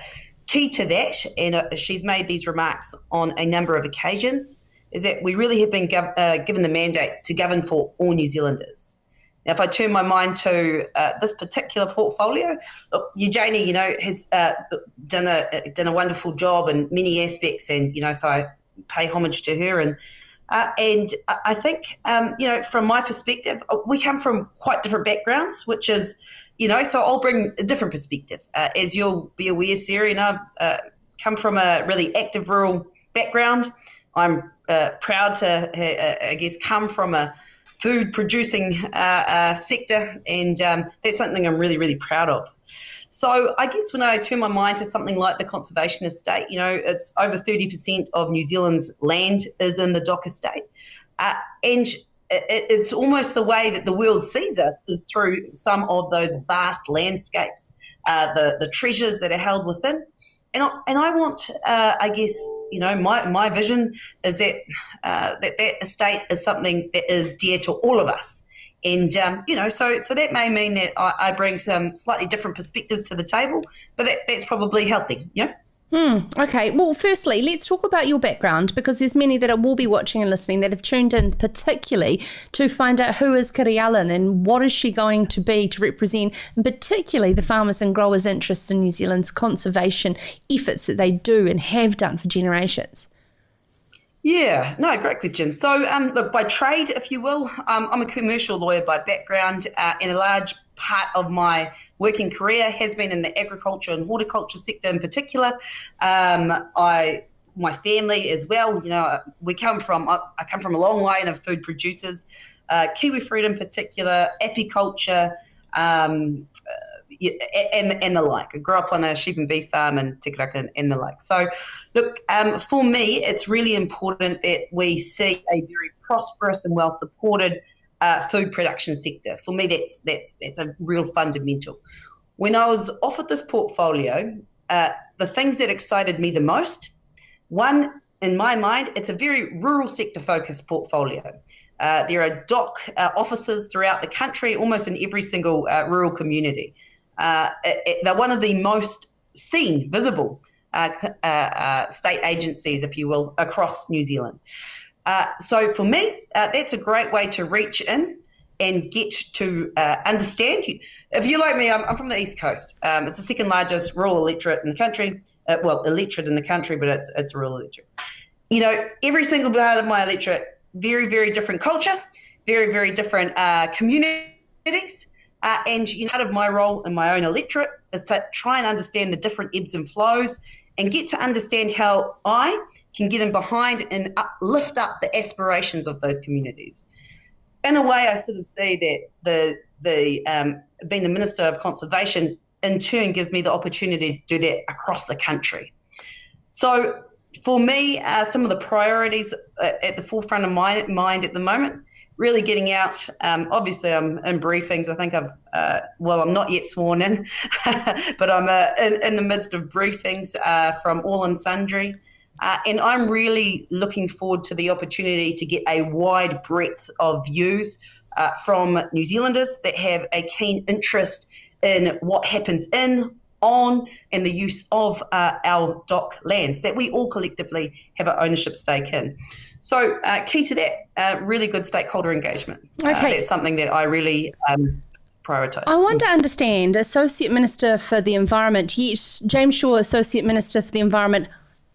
key to that, and she's made these remarks on a number of occasions, is that we really have been given the mandate to govern for all New Zealanders. Now, if I turn my mind to this particular portfolio, look, Eugenie, has done a wonderful job in many aspects, and so I pay homage to her. And I think, from my perspective, we come from quite different backgrounds, which is, so I'll bring a different perspective. As you'll be aware, Sarah, and I've come from a really active rural background. I'm proud to, come from a food producing sector, and that's something I'm really, really proud of. So I guess when I turn my mind to something like the conservation estate, it's over 30% of New Zealand's land is in the DOC estate. And it's almost the way that the world sees us is through some of those vast landscapes, the treasures that are held within. And I want, my vision is that that estate is something that is dear to all of us. And, so that may mean that I bring some slightly different perspectives to the table, but that's probably healthy, yeah? Okay, well, firstly, let's talk about your background, because there's many that will be watching and listening that have tuned in particularly to find out who is Kiri Allan and what is she going to be to represent, particularly the farmers and growers' interests in New Zealand's conservation efforts that they do and have done for generations. Yeah, no, great question. So, look, by trade, if you will, I'm a commercial lawyer by background, and a large part of my working career has been in the agriculture and horticulture sector in particular. My family as well, I come from a long line of food producers, kiwi fruit in particular, apiculture, and the like. I grew up on a sheep and beef farm in Te Karaka and the like. So, look, for me, it's really important that we see a very prosperous and well-supported food production sector. For me, that's a real fundamental. When I was offered this portfolio, the things that excited me the most, one, in my mind, it's a very rural sector focused portfolio. There are DOC offices throughout the country, almost in every single rural community. They're one of the most seen, visible state agencies, if you will, across New Zealand. So for me, that's a great way to reach in and get to understand. If you're like me, I'm from the East Coast. It's the second largest rural electorate in the country. Electorate in the country, but it's a rural electorate. Every single part of my electorate, very, very different culture, very, very different communities. And part of my role in my own electorate is to try and understand the different ebbs and flows and get to understand how I can get in behind and lift up the aspirations of those communities. In a way, I sort of see that being the Minister of Conservation in turn gives me the opportunity to do that across the country. So for me, some of the priorities at the forefront of my mind at the moment, really getting out. Obviously, I'm in briefings. I think I'm not yet sworn in, but I'm in the midst of briefings from all and sundry. And I'm really looking forward to the opportunity to get a wide breadth of views from New Zealanders that have a keen interest in what happens on and the use of our DOC lands that we all collectively have an ownership stake in. So key to that, really good stakeholder engagement. Okay. That's something that I really prioritise. I want to understand, Associate Minister for the Environment, yes, James Shaw, Associate Minister for the Environment,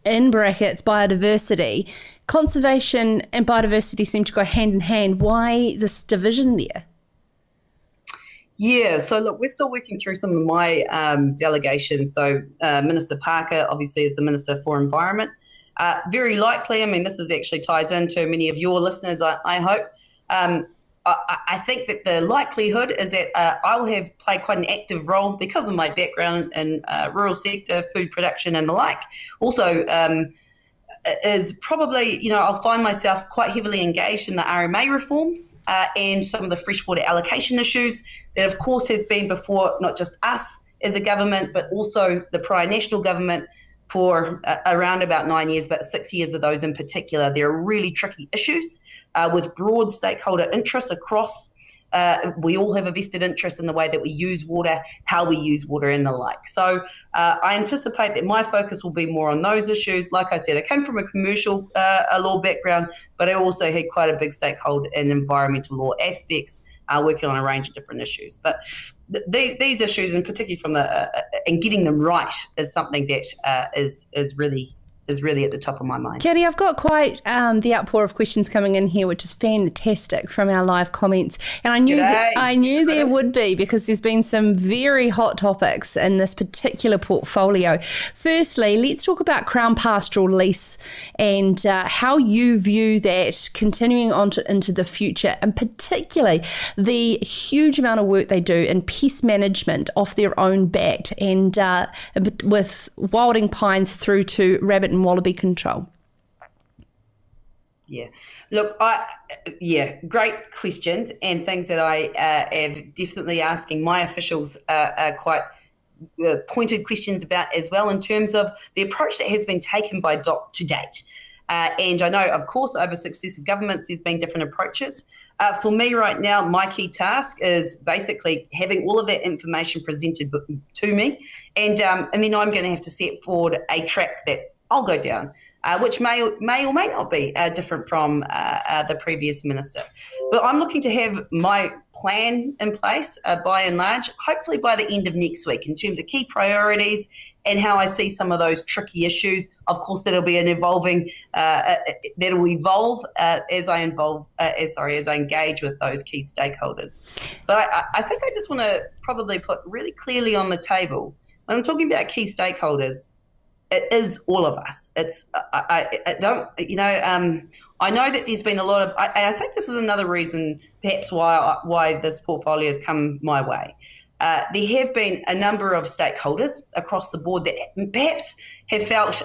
in brackets, biodiversity. Conservation and biodiversity seem to go hand in hand. Why this division there? Yeah, so look, we're still working through some of my delegations. So Minister Parker, obviously, is the Minister for Environment. Very likely, this actually ties into many of your listeners, I hope. I think that the likelihood is that I will have played quite an active role because of my background in rural sector, food production and the like. Also, is probably, I'll find myself quite heavily engaged in the RMA reforms and some of the freshwater allocation issues that, of course, have been before not just us as a government, but also the prior national government for around about 9 years, but 6 years of those in particular. They're really tricky issues with broad stakeholder interests across. We all have a vested interest in the way that we use water, how we use water and the like. So I anticipate that my focus will be more on those issues. Like I said, I came from a commercial law background, but I also had quite a big stakeholder in environmental law aspects, working on a range of different issues. But these issues, and particularly from and getting them right, is something that is really at the top of my mind. Kiri, I've got quite the outpour of questions coming in here, which is fantastic from our live comments. And I knew there would be, because there's been some very hot topics in this particular portfolio. Firstly, let's talk about Crown Pastoral Lease and how you view that continuing on into the future, and particularly the huge amount of work they do in pest management off their own bat, and with wilding pines through to rabbit and wallaby control. Yeah, look, great questions, and things that I am definitely asking my officials quite pointed questions about as well, in terms of the approach that has been taken by DOC to date. And I know, of course, over successive governments, there's been different approaches. For me right now, my key task is basically having all of that information presented to me, and then I'm going to have to set forward a track that I'll go down which may or may not be different from the previous minister. But I'm looking to have my plan in place by and large, hopefully by the end of next week, in terms of key priorities and how I see some of those tricky issues. Of course, that'll be an evolving, that'll evolve as I engage with those key stakeholders. But I think I just want to probably put really clearly on the table, when I'm talking about key stakeholders, it is all of us. It's I don't, I know that there's been a lot of, I think this is another reason perhaps why this portfolio has come my way. There have been a number of stakeholders across the board that perhaps have felt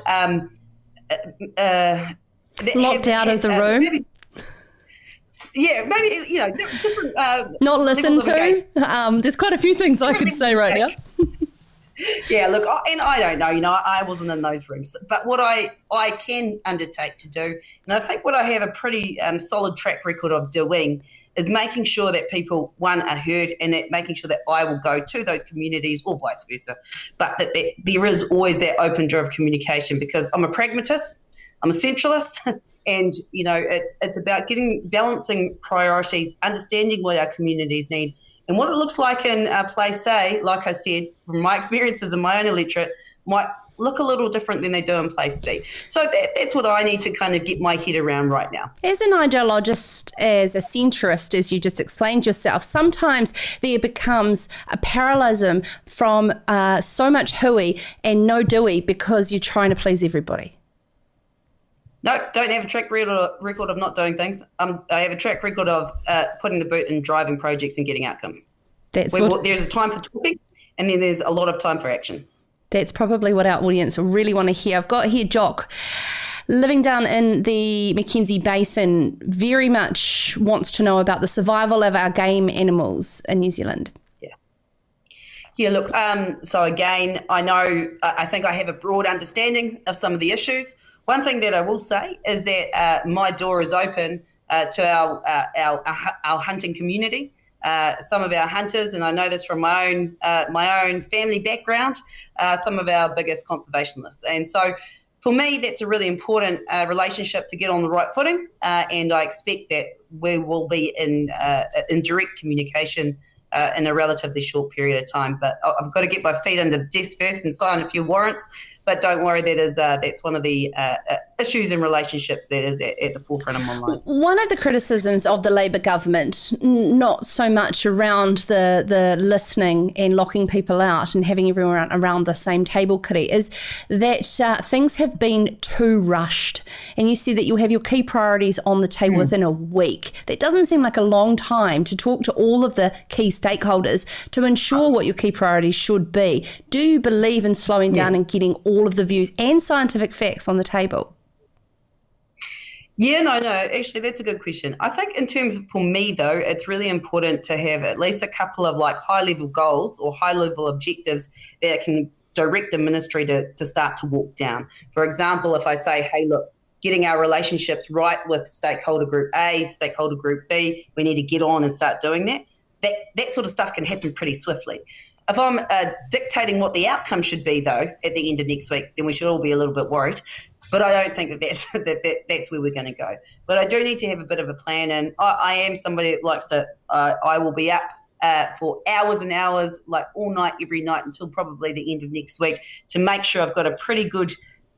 locked out of the room. Maybe different. Not listened to. There's quite a few things I could say right now. Yeah, look, and I don't know, I wasn't in those rooms, but what I can undertake to do, and I think what I have a pretty solid track record of doing, is making sure that people, one, are heard, and that making sure that I will go to those communities or vice versa, but that there is always that open door of communication, because I'm a pragmatist, I'm a centralist, and, it's about balancing priorities, understanding what our communities need, and what it looks like in place A, like I said, from my experiences in my own electorate, might look a little different than they do in place B. So that's what I need to kind of get my head around right now. As an ideologist, as a centrist, as you just explained yourself, sometimes there becomes a parallelism from so much hooey and no doey because you're trying to please everybody. No, don't have a track record of not doing things. I have a track record of putting the boot in driving projects and getting outcomes. There's a time for talking, and then there's a lot of time for action. That's probably what our audience really want to hear. I've got here Jock, living down in the Mackenzie Basin, very much wants to know about the survival of our game animals in New Zealand. Yeah, look, so again, I think I have a broad understanding of some of the issues. One thing that I will say is that my door is open to our hunting community. Some of our hunters, and I know this from my own family background, some of our biggest conservationists. And so for me, that's a really important relationship to get on the right footing. And I expect that we will be in direct communication in a relatively short period of time. But I've got to get my feet under the desk first and sign a few warrants. But don't worry, that's one of the issues and relationships that is at the forefront of my mind. One of the criticisms of the Labour government, not so much around the listening and locking people out and having everyone around the same table, Kiri, is that things have been too rushed. And you see that you'll have your key priorities on the table within a week. That doesn't seem like a long time to talk to all of the key stakeholders to ensure what your key priorities should be. Do you believe in slowing down and getting all of the views and scientific facts on the table? Yeah, no, actually, that's a good question. I think in terms of, for me, though, it's really important to have at least a couple of high-level goals or high-level objectives that can direct the ministry to start to walk down. For example, if I say, hey, look, getting our relationships right with stakeholder group A, stakeholder group B, we need to get on and start doing that sort of stuff can happen pretty swiftly. If I'm dictating what the outcome should be, though, at the end of next week, then we should all be a little bit worried. But I don't think that's where we're going to go. But I do need to have a bit of a plan, and I am somebody that likes to. I will be up for hours and hours, like all night, every night, until probably the end of next week, to make sure I've got a pretty good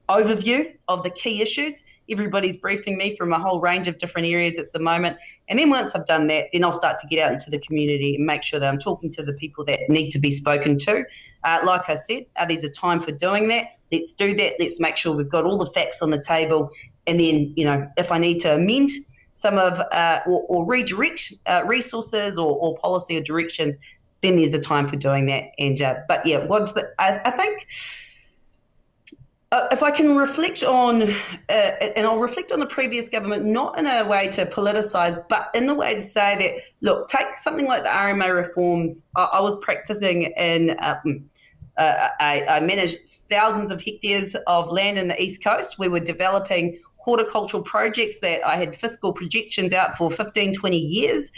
overview of the key issues. Everybody's briefing me from a whole range of different areas at the moment. And then once I've done that, then I'll start to get out into the community and make sure that I'm talking to the people that need to be spoken to. Like I said, there's a time for doing that. Let's do that. Let's make sure we've got all the facts on the table. And then, if I need to amend some of or redirect resources or policy or directions, then there's a time for doing that. And but yeah, I think. If I can reflect on, and I'll reflect on the previous government, not in a way to politicise, but in the way to say that, look, take something like the RMA reforms. I was practising in, I managed thousands of hectares of land in the East Coast. We were developing horticultural projects that I had fiscal projections out for 15, 20 years.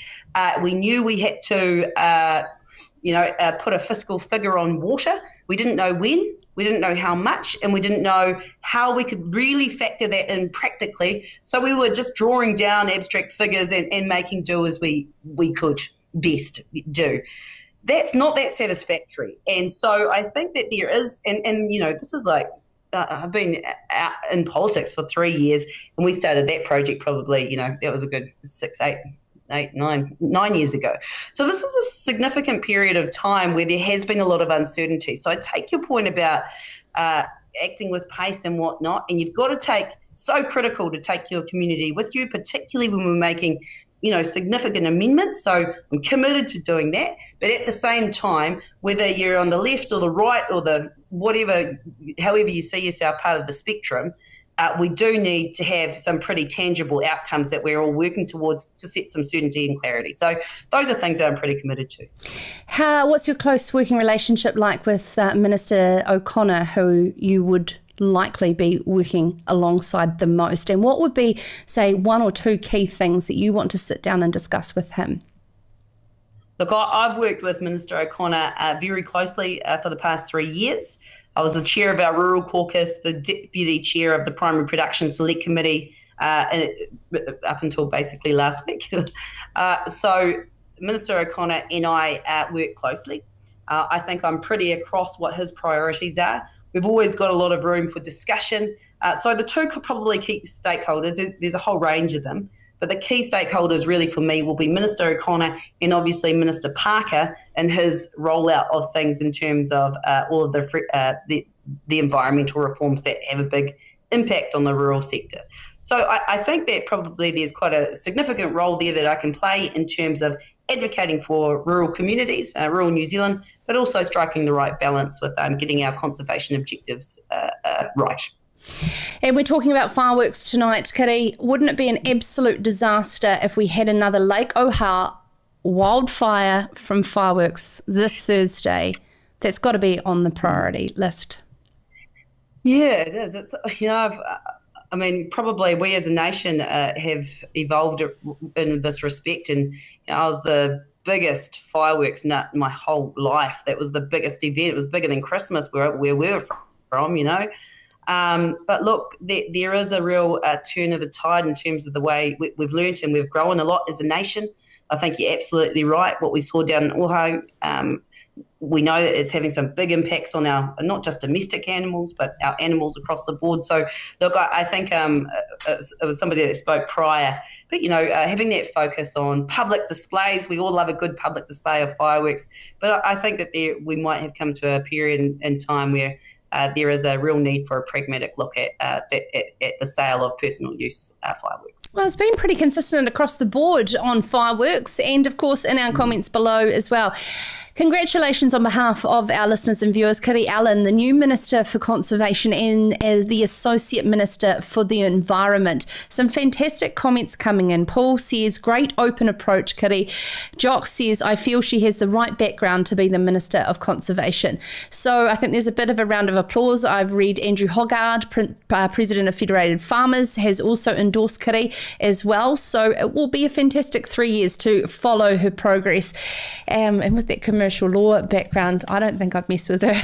We knew we had to put a fiscal figure on water. We didn't know when, we didn't know how much, and we didn't know how we could really factor that in practically. So we were just drawing down abstract figures and making do as we could best do. That's not that satisfactory. And so I think that there is, and this is like, I've been out in politics for 3 years, and we started that project probably, that was a good 9 years ago. So this is a significant period of time where there has been a lot of uncertainty. So I take your point about acting with pace and whatnot, and you've got to so critical to take your community with you, particularly when we're making significant amendments. So I'm committed to doing that. But at the same time, whether you're on the left or the right or the whatever, however you see yourself part of the spectrum, we do need to have some pretty tangible outcomes that we're all working towards to set some certainty and clarity. So those are things that I'm pretty committed to. What's your close working relationship like with Minister O'Connor, who you would likely be working alongside the most? And what would be, say, one or two key things that you want to sit down and discuss with him? Look, I've worked with Minister O'Connor very closely for the past 3 years. I was the chair of our Rural Caucus, the deputy chair of the Primary Production Select Committee up until basically last week. So Minister O'Connor and I work closely. I think I'm pretty across what his priorities are. We've always got a lot of room for discussion. So the two probably key stakeholders, there's a whole range of them, but the key stakeholders really for me will be Minister O'Connor and obviously Minister Parker and his rollout of things in terms of all of the environmental reforms that have a big impact on the rural sector. So I think that probably there's quite a significant role there that I can play in terms of advocating for rural communities, rural New Zealand, but also striking the right balance with getting our conservation objectives right. And we're talking about fireworks tonight, Kiri. Wouldn't it be an absolute disaster if we had another Lake Ohau wildfire from fireworks this Thursday? That's got to be on the priority list. Yeah, it is. It's probably we as a nation have evolved in this respect. And I was the biggest fireworks nut in my whole life. That was the biggest event. It was bigger than Christmas where we were from, But look, there is a real turn of the tide in terms of the way we've learnt and we've grown a lot as a nation. I think you're absolutely right. What we saw down in Ohau, we know that it's having some big impacts on our, not just domestic animals, but our animals across the board. So, look, I think it was somebody that spoke prior, but, having that focus on public displays, we all love a good public display of fireworks, but I think that we might have come to a period in time where there is a real need for a pragmatic look at the sale of personal use fireworks. Well, it's been pretty consistent across the board on fireworks and, of course, in our comments below as well. Congratulations on behalf of our listeners and viewers, Kiri Allan, the new Minister for Conservation and the Associate Minister for the Environment. Some fantastic comments coming in. Paul says, great open approach, Kiri. Jock says, I feel she has the right background to be the Minister of Conservation. So I think there's a bit of a round of applause. I've read Andrew Hoggard, President of Federated Farmers, has also endorsed Kiri as well. So it will be a fantastic 3 years to follow her progress. And with that commercial law background, I don't think I'd mess with her.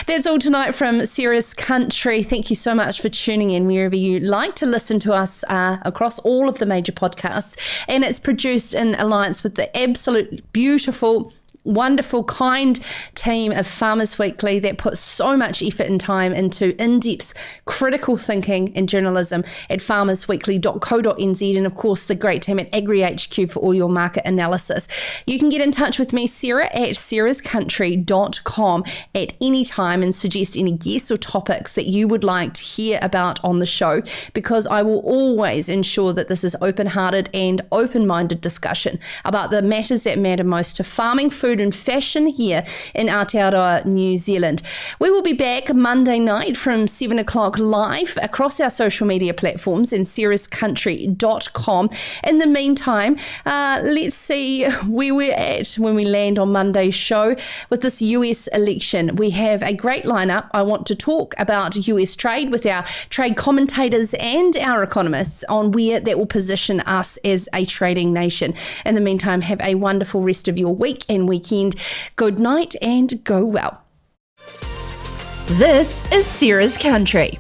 That's all tonight from Sarah's Country. Thank you so much for tuning in wherever you like to listen to us across all of the major podcasts. And it's produced in alliance with the absolute beautiful, wonderful, kind team of Farmers Weekly that puts so much effort and time into in-depth critical thinking and journalism at farmersweekly.co.nz, and of course the great team at AgriHQ for all your market analysis. You can get in touch with me, Sarah, at sarahscountry.com at any time and suggest any guests or topics that you would like to hear about on the show, because I will always ensure that this is open-hearted and open-minded discussion about the matters that matter most to farming, food and fashion here in Aotearoa, New Zealand. We will be back Monday night from 7 o'clock live across our social media platforms and sarahscountry.com. In the meantime, let's see where we're at when we land on Monday's show with this US election. We have a great lineup. I want to talk about US trade with our trade commentators and our economists on where that will position us as a trading nation. In the meantime, have a wonderful rest of your week and weekend. weekend. Good night and go well. This is Sarah's Country.